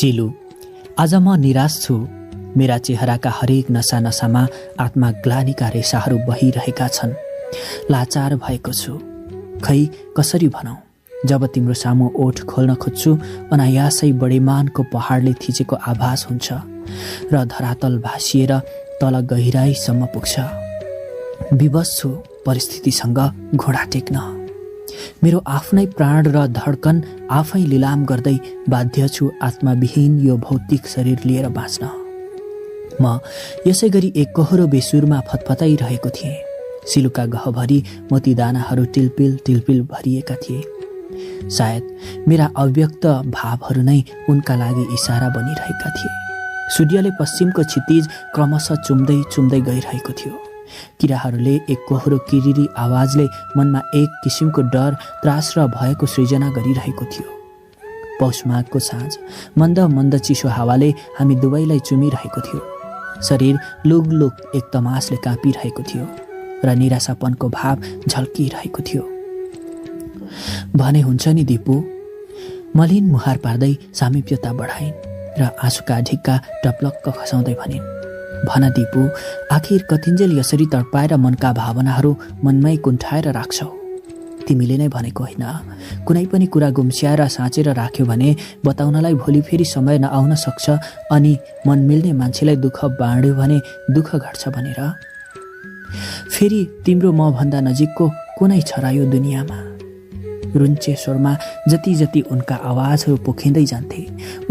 सिलु, आज म निराश छु। मेरा चेहराका हरेक नसा नसामा आत्मा ग्लानीका रेसाहरू बहिरहेका छन्। लाचार भएको छु। खै कसरी भनौँ? जब तिम्रो सामु ओठ खोल्न खोज्छु, अनायासै बडेमानको पहाडले थिचेको आभास हुन्छ र धरातल भासिएर तल गहिराईसम्म पुग्छ। विवश छु परिस्थितिसँग घोडा टेक्न। मेरो आफ्नै प्राण र धड्कन आफै लिलाम गर्दै बाध्य छु आत्माविहीन यो भौतिक शरीर लिएर बाँच्न। म यसै गरी एक कोहरो बेसुरमा फतफताइरहेको थिएँ। सिलुका गहभरि मोती दानाहरू टिलपिल टिलपिल भरिएका थिए। सायद मेरा अव्यक्त भावहरू नै उनका लागि इसारा बनिरहेका थिए। सूर्यले पश्चिमको क्षितिज क्रमशः चुम्दै चुम्दै गइरहेको थियो। किराहरूले एक कोहरो किरिरी आवाजले मनमा एक किसिमको डर, त्रास र भयको सृजना गरिरहेको थियो। पौष माघको साँझ मन्द मन्द चिसो हावाले हामी दुवैलाई चुमिरहेको थियो। शरीर लुगलुग एक तमासले काँपिरहेको थियो र निराशापनको भाव झल्किरहेको थियो। भने हुन्छ नि दिपु, मलिन मुहार पार्दै सामिप्यता बढाइन् र आँसुका ढिक्का टप्लक्क खसाउँदै भनिन्, भन दिपु, आखिर कतिन्जेल यसरी तडपाएर मनका भावनाहरू मनमै कुण्ठाएर राख्छौ? तिमीले नै भनेको होइन, कुनै पनि कुरा गुम्स्याएर साँचेर राख्यो भने बताउनलाई भोलि फेरि समय नआउन सक्छ, अनि मन मिल्ने मान्छेलाई दुःख बाँड्यो भने दुःख घट्छ भनेर। फेरि तिम्रो म भन्दा नजिकको कुनै छ र यो दुनियाँमा? रुन्चे स्वरमा जति जति उनका आवाजहरू पोखिँदै जान्थे,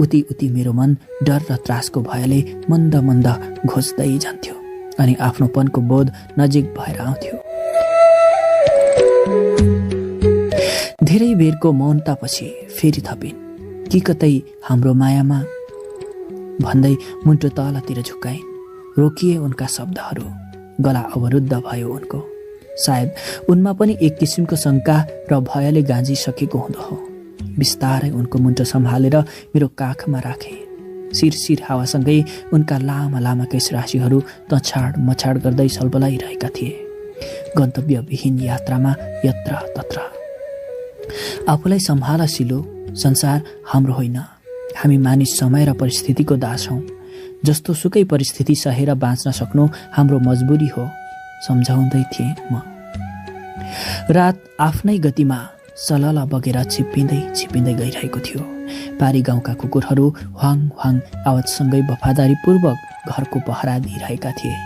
उति उति मेरो मन डर र त्रासको भयले मन्द मन्द घोच्दै जान्थ्यो अनि आफ्नोपनको बोध नजिक भएर आउँथ्यो। धेरै बेरको मौनतापछि फेरि थपिन्, कि कतै हाम्रो मायामा भन्दै मुन्टो तलतिर झुकाइन्। रोकिए उनका शब्दहरू, गला अवरुद्ध भयो उनको। सायद उनमा पनि एक किसिमको शङ्का र भयले गाँजिसकेको हुँदो हो। बिस्तारै उनको मुन्टो सम्हालेर मेरो काखमा राखे। शिरशिर हावासँगै उनका लामा लामा केशराशिहरू तछाड मछाड गर्दै सलबलाइरहेका थिए। गन्तव्यविहीन यात्रामा यत्र तत्र। आफूलाई सम्हाल सिलु, संसार हाम्रो होइन। हामी मानिस समय र परिस्थितिको दास हौँ। जस्तो सुकै परिस्थिति सहेर बाँच्न सक्नु हाम्रो मजबुरी हो, सम्झाउँदै थिएँ म। रात आफ्नै गतिमा सलल बगेर छिप्पिँदै छिप्पिँदै गइरहेको थियो। पारी गाउँका कुकुरहरू ह्वाङ ह्वाङ आवाजसँगै वफादारीपूर्वक घरको पहरा दिइरहेका थिए।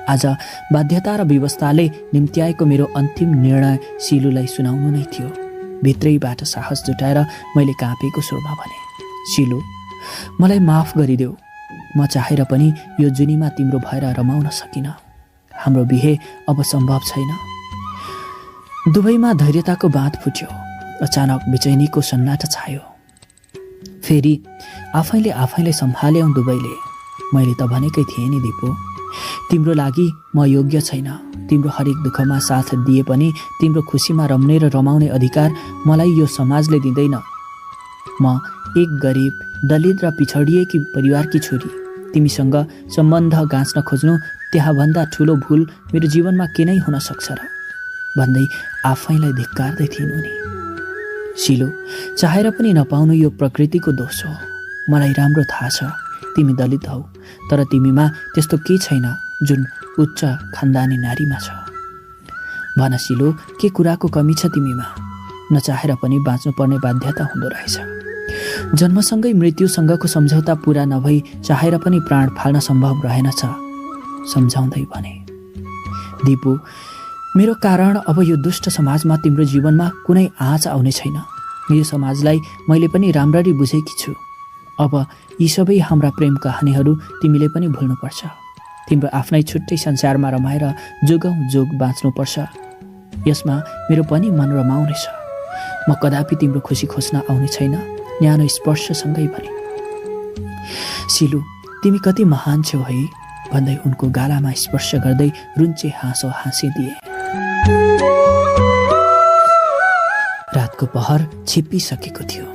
आज बाध्यता र व्यवस्थाले निम्त्याएको मेरो अन्तिम निर्णय सिलुलाई सुनाउनु नै थियो। भित्रैबाट साहस जुटाएर मैले काँपेको स्वरमा भने, सिलु, मलाई माफ गरिदेऊ। म चाहेर पनि यो जुनीमा तिम्रो भएर रमाउन सकिनँ। हाम्रो बिहे अब सम्भव छैन। दुवैमा धैर्यताको बाँध फुट्यो। अचानक बेचैनीको सन्नाटा छायो। फेरि आफैले आफैलाई सम्हाल्यौँ दुवैले। मैले त भनेकै थिएँ नि दिपु, तिम्रो लागि म योग्य छैन। तिम्रो हरेक दुःखमा साथ दिए पनि तिम्रो खुसीमा रम्ने र रमाउने अधिकार मलाई यो समाजले दिँदैन। म एक गरिब, दलित र पिछडिएकी परिवारकी छोरी। तिमीसँग सम्बन्ध गाँच्न खोज्नु त्यहाँभन्दा ठुलो भुल मेरो जीवनमा के नै हुन सक्छ र भन्दै आफैलाई धिक्कार्दै थिइन् उनी। सिलु, चाहेर पनि नपाउनु यो प्रकृतिको दोष हो। मलाई राम्रो थाहा छ तिमी दलित हौ, तर तिमीमा त्यस्तो के छैन जुन उच्च खानदानी नारीमा छ। भन सिलु, के कुराको कमी छ तिमीमा? नचाहेर पनि बाँच्नुपर्ने बाध्यता हुँदो रहेछ। जन्मसँगै मृत्युसँगको सम्झौता पुरा नभई चाहेर पनि प्राण फाल्न सम्भव रहेनछ, सम्झाउँदै भने। दिपु, मेरो कारण अब यो दुष्ट समाजमा तिम्रो जीवनमा कुनै आँच आउने छैन। यो समाजलाई मैले पनि राम्ररी बुझेकी छु। अब यी सबै हाम्रा प्रेम कहानीहरू तिमीले पनि भुल्नुपर्छ। तिम्रो आफ्नै छुट्टै संसारमा रमाएर जोगौँ जोग बाँच्नुपर्छ। यसमा मेरो पनि मन रमाउनेछ। म कदापि तिम्रो खुसी खोज्न आउने छैन, न्यानो स्पर्शसँगै भने। सिलु, तिमी कति महान छौ है भन्दै उनको गालामा स्पर्श गर्दै रुन्चे हाँसो हाँसिदिए। रातको पहर छिप्पिसकेको थियो।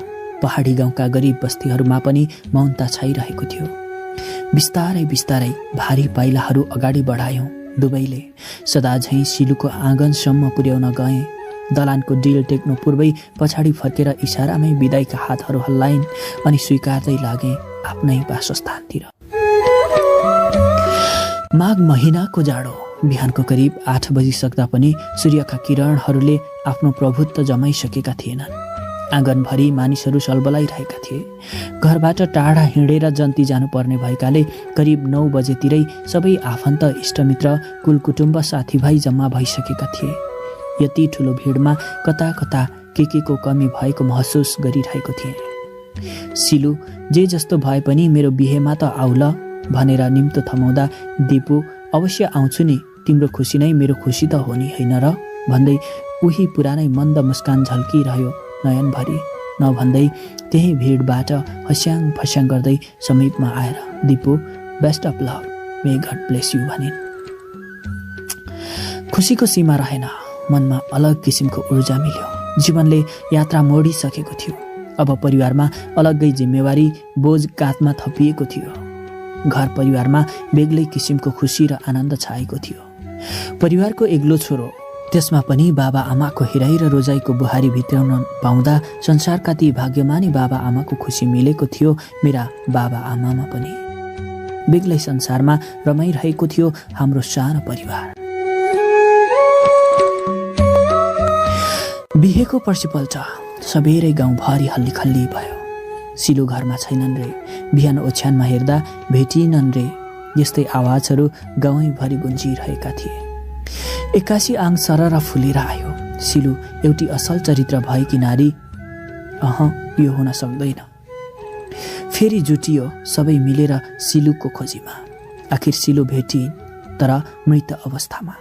पहाडी गाउँका गरिब बस्तीहरूमा पनि मौनता छाइरहेको थियो। बिस्तारै बिस्तारै भारी पाइलाहरू अगाडि बढायौँ दुवैले। सदा झैँ सिलुको आँगनसम्म पुर्याउन गएँ। दलानको डिल टेक्नु पूर्वै पछाडि फर्केर इसारामै बिदाईका हातहरू हल्लाइन् अनि स्वीकार्दै लागे आफ्नै वासस्थानतिर। माघ महिनाको जाडो बिहानको करिब 8 बजिसक्दा पनि सूर्यका किरणहरूले आफ्नो प्रभुत्व जमाइसकेका थिएनन्। आँगनभरि मानिसहरू सलबलाइरहेका थिए। घरबाट टाढा हिँडेर जन्ती जानुपर्ने भएकाले करिब 9 बजेतिरै सबै आफन्त इष्टमित्र कुलकुटुम्ब साथीभाइ जम्मा भइसकेका थिए। यति ठुलो भिडमा कता कता के को कमी भएको महसुस गरिरहेको थिएँ। सिलु जे जस्तो भए पनि मेरो बिहेमा त आउल भनेर निम्तो थमाउँदा दिपु अवश्य आउँछु नि, तिम्रो खुसी नै मेरो खुसी त हो नि होइन र भन्दै उही पुरानै मन्द मुस्कान झल्किरह्यो नयनभरि। नभन्दै त्यही भिडबाट हस्याङ फस्याङ गर्दै समीपमा आएर Dipu best of love, may God bless you भनिन्। खुसीको सीमा रहेन, मनमा अलग किसिमको ऊर्जा मिल्यो। जीवनले यात्रा मोडिसकेको थियो। अब परिवारमा अलग्गै जिम्मेवारी बोझ काँधमा थपिएको थियो। घर परिवारमा बेग्लै किसिमको खुसी र आनन्द छाएको थियो। परिवारको एक्लो छोरो, त्यसमा पनि बाबा आमाको हिराई र रोजाइको बुहारी भित्राउन पाउँदा संसारका ती भाग्यमानी बाबा आमाको खुसी मिलेको थियो। मेरा बाबा आमामा पनि बेग्लै संसारमा रमाइरहेको थियो हाम्रो सानो परिवार। बिहेको पर्सिपल्ट सबेरै गाउँभरि हल्लीखल्ली भयो। सिलु घरमा छैनन् रे, बिहान ओछ्यानमा हेर्दा भेटिनन् रे, यस्तै आवाजहरू गाउँभरि गुन्जिरहेका थिए। एक्कासी आङ सरर फुलेर आयो। सिलु एउटी असल चरित्र भएकी नारी, यो हुन सक्दैन। फेरि जुटियो सबै मिलेर सिलुको खोजीमा। आखिर सिलु भेटिन्, तर मृत अवस्थामा।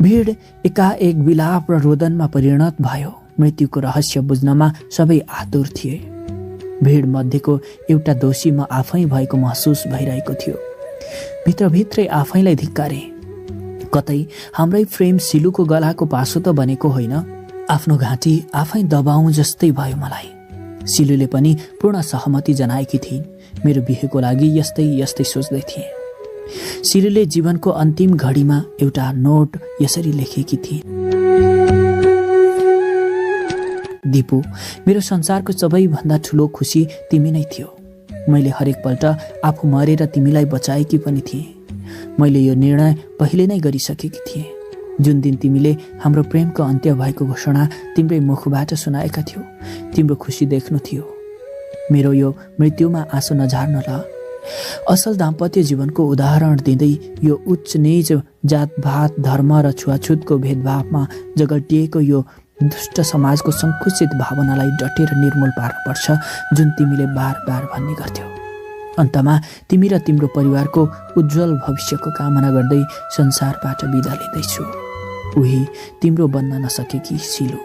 भिड एकाएक विलाप र रोदनमा परिणत भयो। मृत्युको रहस्य बुझ्नमा सबै आतुर थिए। भिड मध्येको एउटा दोषी म आफै भएको महसुस भइरहेको थियो। भित्रभित्रै आफैलाई धिक्कारे। कतै हाम्रै फ्रेम सिलुको गलाको पासो त बनेको होइन। आफ्नो घाँटी आफै दबाउँ जस्तै भयो मलाई। सिलुले पनि पूर्ण सहमति जनाएकी थिइन्। मेरो बिहेको लागि यस्तै सोच्दै थिएँ। सिलुले जीवनको अन्तिम घडीमा एउटा नोट यसरी लेखेकी थिइन्। दिपु, मेरो संसारको सबैभन्दा ठुलो खुसी तिमी नै थियो। मैले हरेकपल्ट आफू मरेर तिमीलाई बचाएकी पनि थिएँ। मैले यो निर्णय पहिले नै गरिसकेकी थिएँ। जुन दिन तिमीले हाम्रो प्रेमको अन्त्य भएको घोषणा तिम्रै मुखबाट सुनाएका थियौ, तिम्रो खुसी देख्नु थियो। मेरो यो मृत्युमा आँसु नझार्न ल। असल दाम्पत्य जीवनको उदाहरण दिँदै यो उच्च नीच जातभात धर्म र छुवाछुतको भेदभावमा जगल्टिएको यो दुष्ट समाजको सङ्कुचित भावनालाई डटेर निर्मूल पार्नुपर्छ, जुन तिमीले बार बार भन्ने गर्थ्यौ। अन्तमा तिमी र तिम्रो परिवारको उज्जवल भविष्यको कामना गर्दै संसारबाट बिदा लिँदैछु। उही तिम्रो बन्न नसकेकी सिलु।